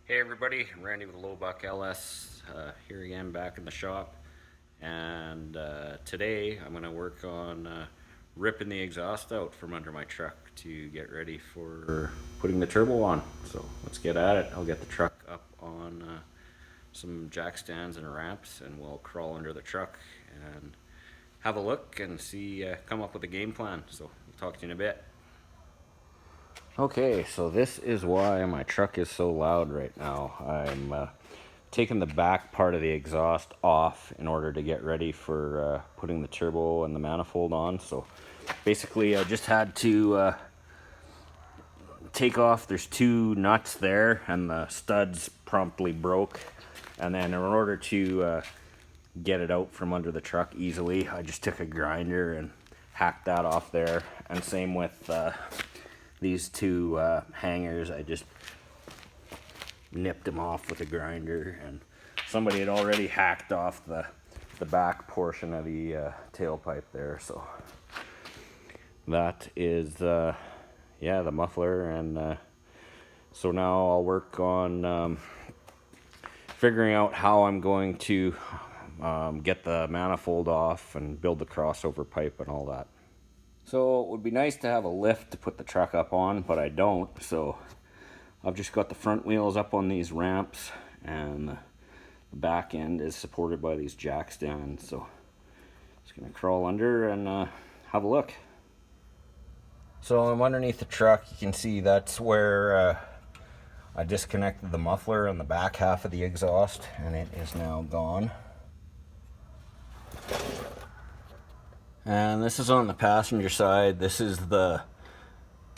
Hey everybody, Randy with Lowbuck LS here again, back in the shop, and today I'm going to work on ripping the exhaust out from under my truck to get ready for putting the turbo on. So let's get at it. I'll get the truck up on some jack stands and ramps, and we'll crawl under the truck and have a look and see, come up with a game plan. So we'll talk to you in a bit. Okay, so this is why my truck is so loud right now. I'm taking the back part of the exhaust off in order to get ready for putting the turbo and the manifold on. So basically I just had to take off, there's two nuts there and the studs promptly broke. And then in order to get it out from under the truck easily, I just took a grinder and hacked that off there. And same with these two hangers, I just nipped them off with a grinder, and somebody had already hacked off the back portion of the tailpipe there. So that is yeah, the muffler. And so now I'll work on figuring out how I'm going to get the manifold off and build the crossover pipe and all that. So it would be nice to have a lift to put the truck up on, but I don't. So I've just got the front wheels up on these ramps, and the back end is supported by these jack stands. So just gonna crawl under and have a look. So I'm underneath the truck. You can see that's where I disconnected the muffler on the back half of the exhaust, and it is now gone. And this is on the passenger side. This is the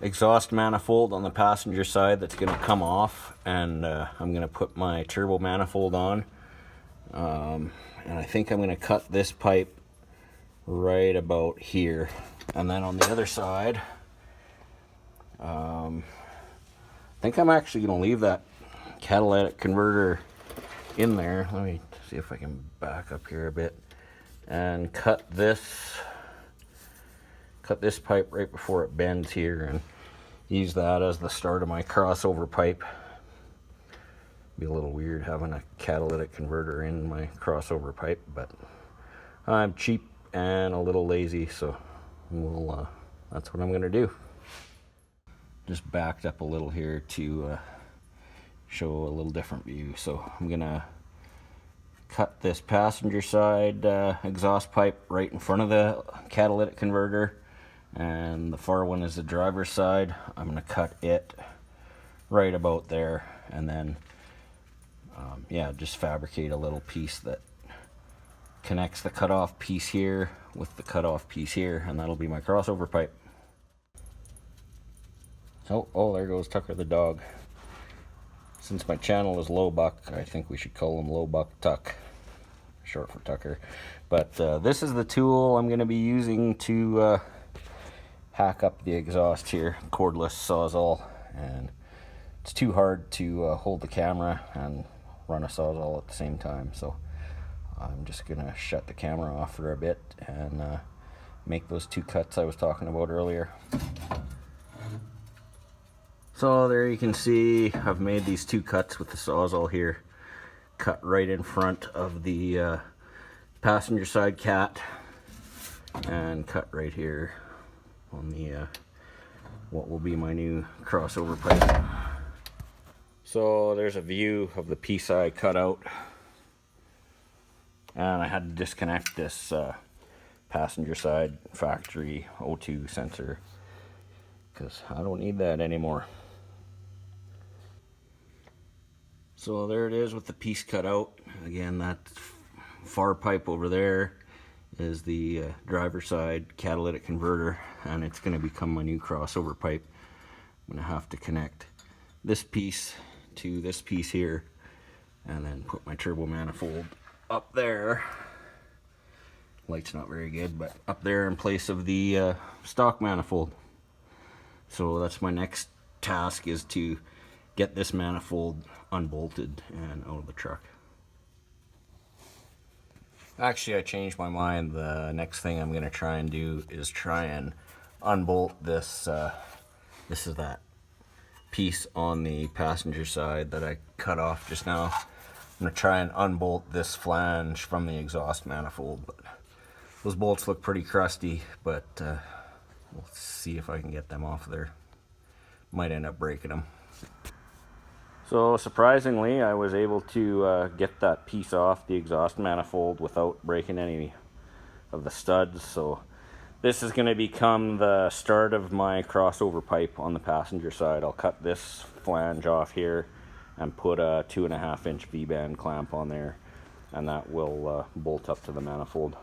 exhaust manifold on the passenger side that's going to come off, and I'm going to put my turbo manifold on. And I think I'm going to cut this pipe right about here. And then on the other side, I think I'm actually going to leave that catalytic converter in there. Let me see if I can back up here a bit and cut this pipe right before it bends here, and use that as the start of my crossover pipe. Be a little weird having a catalytic converter in my crossover pipe, but I'm cheap and a little lazy, so we'll that's what I'm gonna do. Just backed up a little here to show a little different view. So I'm gonna cut this passenger side exhaust pipe right in front of the catalytic converter, and the far one is the driver's side. I'm going to cut it right about there, and then yeah, just fabricate a little piece that connects the cutoff piece here with the cutoff piece here, and that'll be my crossover pipe. Oh, there goes Tucker the dog. Since my channel is Lowbuck, I think we should call him Lowbuck Tuck, short for Tucker. But this is the tool I'm going to be using to hack up the exhaust here. Cordless Sawzall, and it's too hard to hold the camera and run a Sawzall at the same time. So I'm just going to shut the camera off for a bit and make those two cuts I was talking about earlier. So there you can see I've made these two cuts with the Sawzall here. Cut right in front of the passenger side cat, and cut right here on the what will be my new crossover pipe. So there's a view of the piece I cut out, and I had to disconnect this passenger side factory O2 sensor because I don't need that anymore. So there it is with the piece cut out. Again, that far pipe over there is the driver's side catalytic converter, and it's going to become my new crossover pipe. I'm going to have to connect this piece to this piece here, and then put my turbo manifold up there. Light's not very good, but up there in place of the stock manifold. So that's my next task, is to get this manifold unbolted and out of the truck. Actually, I changed my mind. The next thing I'm going to try and do is try and unbolt this. This is that piece on the passenger side that I cut off just now. I'm going to try and unbolt this flange from the exhaust manifold, but those bolts look pretty crusty, but we'll see if I can get them off there. Might end up breaking them. So surprisingly, I was able to get that piece off the exhaust manifold without breaking any of the studs. So this is going to become the start of my crossover pipe on the passenger side. I'll cut this flange off here and put a 2.5-inch V-band clamp on there, and that will bolt up to the manifold.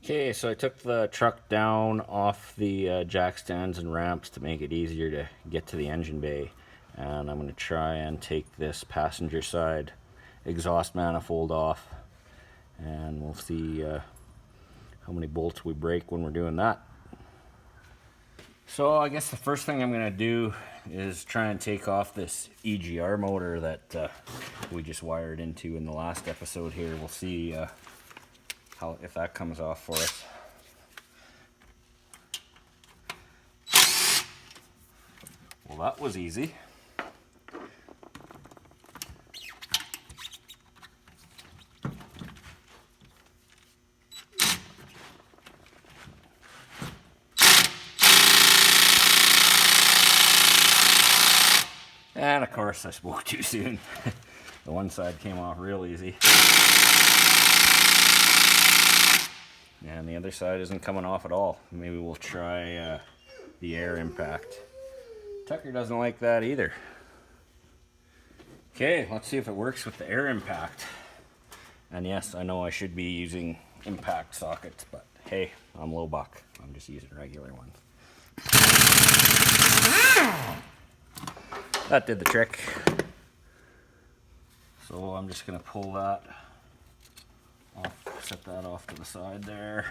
Okay, so I took the truck down off the jack stands and ramps to make it easier to get to the engine bay, and I'm going to try and take this passenger side exhaust manifold off, and we'll see how many bolts we break when we're doing that. So I guess the first thing I'm going to do is try and take off this EGR motor that we just wired into in the last episode here. We'll see if that comes off for us. Well, that was easy. And of course I spoke too soon. The one side came off real easy. And the other side isn't coming off at all. Maybe we'll try the air impact. Tucker doesn't like that either. Okay, let's see if it works with the air impact. And yes, I know I should be using impact sockets, but hey, I'm Lowbuck. I'm just using regular ones. That did the trick. So I'm just going to pull that off, set that off to the side there.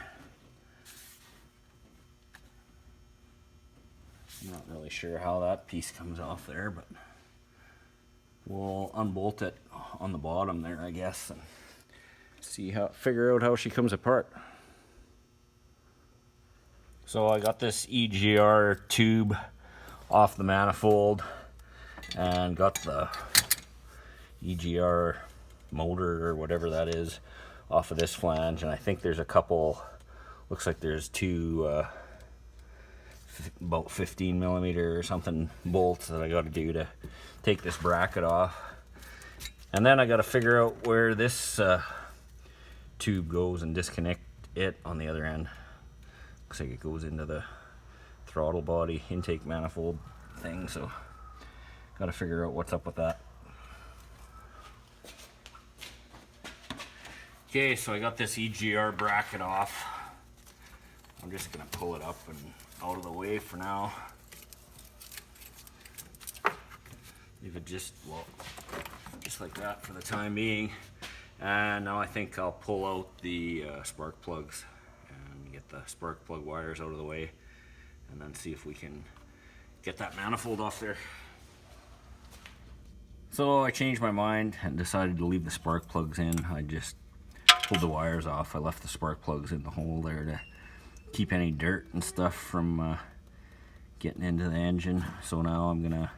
I'm not really sure how that piece comes off there, but we'll unbolt it on the bottom there, I guess, and figure out how she comes apart. So I got this EGR tube off the manifold and got the EGR motor or whatever that is off of this flange, and I think there's a couple, looks like there's two about 15 millimeter or something bolts that I got to do to take this bracket off. And then I got to figure out where this tube goes and disconnect it on the other end. Looks like it goes into the throttle body intake manifold thing, so got to figure out what's up with that. Okay, so I got this EGR bracket off. I'm just gonna pull it up and out of the way for now. Leave it just like that for the time being. And now I think I'll pull out the spark plugs and get the spark plug wires out of the way, and then see if we can get that manifold off there. So I changed my mind and decided to leave the spark plugs in. I just pulled the wires off. I left the spark plugs in the hole there to keep any dirt and stuff from getting into the engine. So now I'm gonna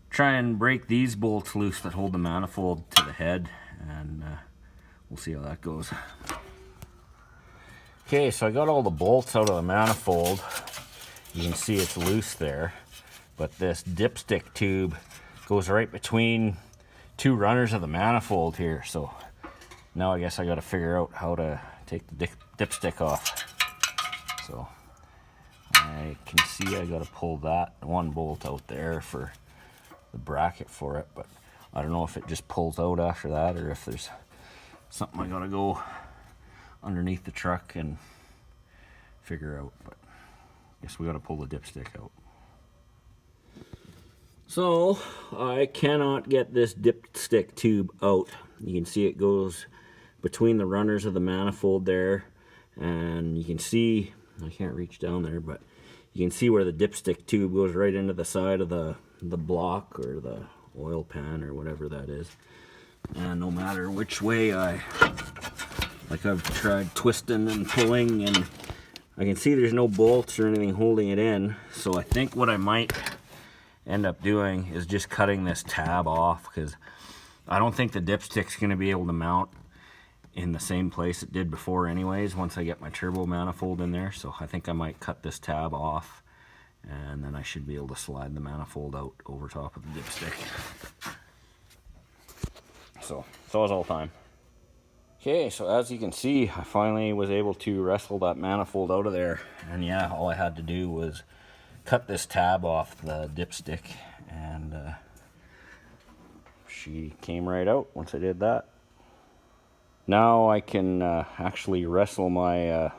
try and break these bolts loose that hold the manifold to the head, and we'll see how that goes. Okay, so I got all the bolts out of the manifold. You can see it's loose there, but this dipstick tube goes right between two runners of the manifold here. So now I guess I got to figure out how to take the dipstick off. So I can see I got to pull that one bolt out there for the bracket for it, but I don't know if it just pulls out after that or if there's something I got to go underneath the truck and figure out. But I guess we got to pull the dipstick out. So I cannot get this dipstick tube out. You can see it goes between the runners of the manifold there, and you can see, I can't reach down there, but you can see where the dipstick tube goes right into the side of the block or the oil pan or whatever that is. And no matter which way I've tried twisting and pulling and I can see there's no bolts or anything holding it in, so I think what I might end up doing is just cutting this tab off, because I don't think the dipstick's going to be able to mount in the same place it did before anyways once I get my turbo manifold in there. So I think I might cut this tab off, and then I should be able to slide the manifold out over top of the dipstick. So it's all time. Okay, so as you can see, I finally was able to wrestle that manifold out of there, and yeah, all I had to do was cut this tab off the dipstick, and she came right out once I did that. Now I can actually wrestle my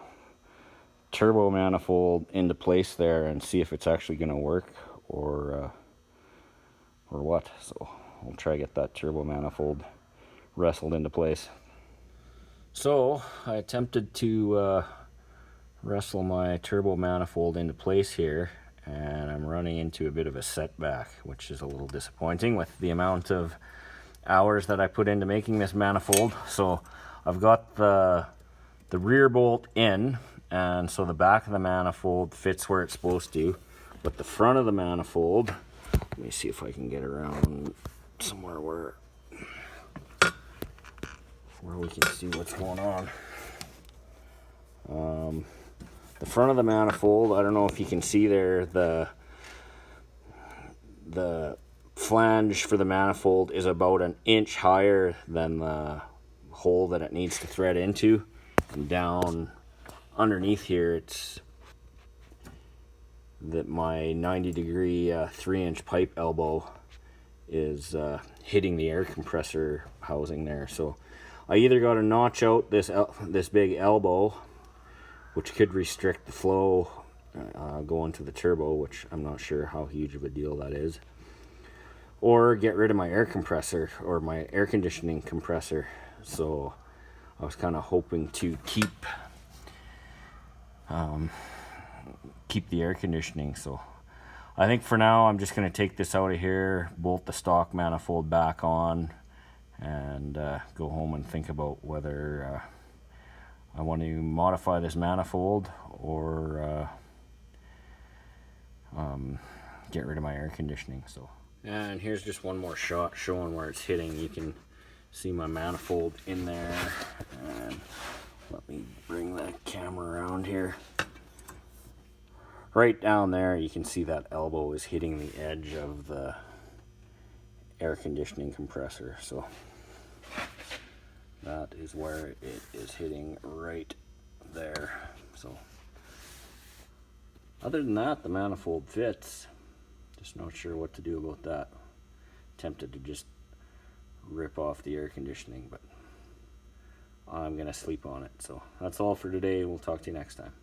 turbo manifold into place there and see if it's actually going to work or what. So I'll try to get that turbo manifold wrestled into place. So I attempted to wrestle my turbo manifold into place here, and I'm running into a bit of a setback, which is a little disappointing with the amount of hours that I put into making this manifold. So I've got the rear bolt in, and so the back of the manifold fits where it's supposed to, but the front of the manifold, let me see if I can get around somewhere where we can see what's going on. The front of the manifold, I don't know if you can see there, the flange for the manifold is about an inch higher than the hole that it needs to thread into, and down underneath here it's that my 90-degree 3-inch pipe elbow is hitting the air compressor housing there. So I either got to notch out this big elbow, which could restrict the flow going to the turbo, which I'm not sure how huge of a deal that is, or get rid of my air compressor or my air conditioning compressor. So I was kind of hoping to keep the air conditioning. So I think for now I'm just going to take this out of here, bolt the stock manifold back on, and go home and think about whether I want to modify this manifold or get rid of my air conditioning. So, and here's just one more shot showing where it's hitting. You can see my manifold in there, and let me bring that camera around here. Right down there you can see that elbow is hitting the edge of the air conditioning compressor. So that is where it is hitting, right there. So other than that, the manifold fits. Just not sure what to do about that. Tempted to just rip off the air conditioning, but I'm gonna sleep on it. So that's all for today. We'll talk to you next time.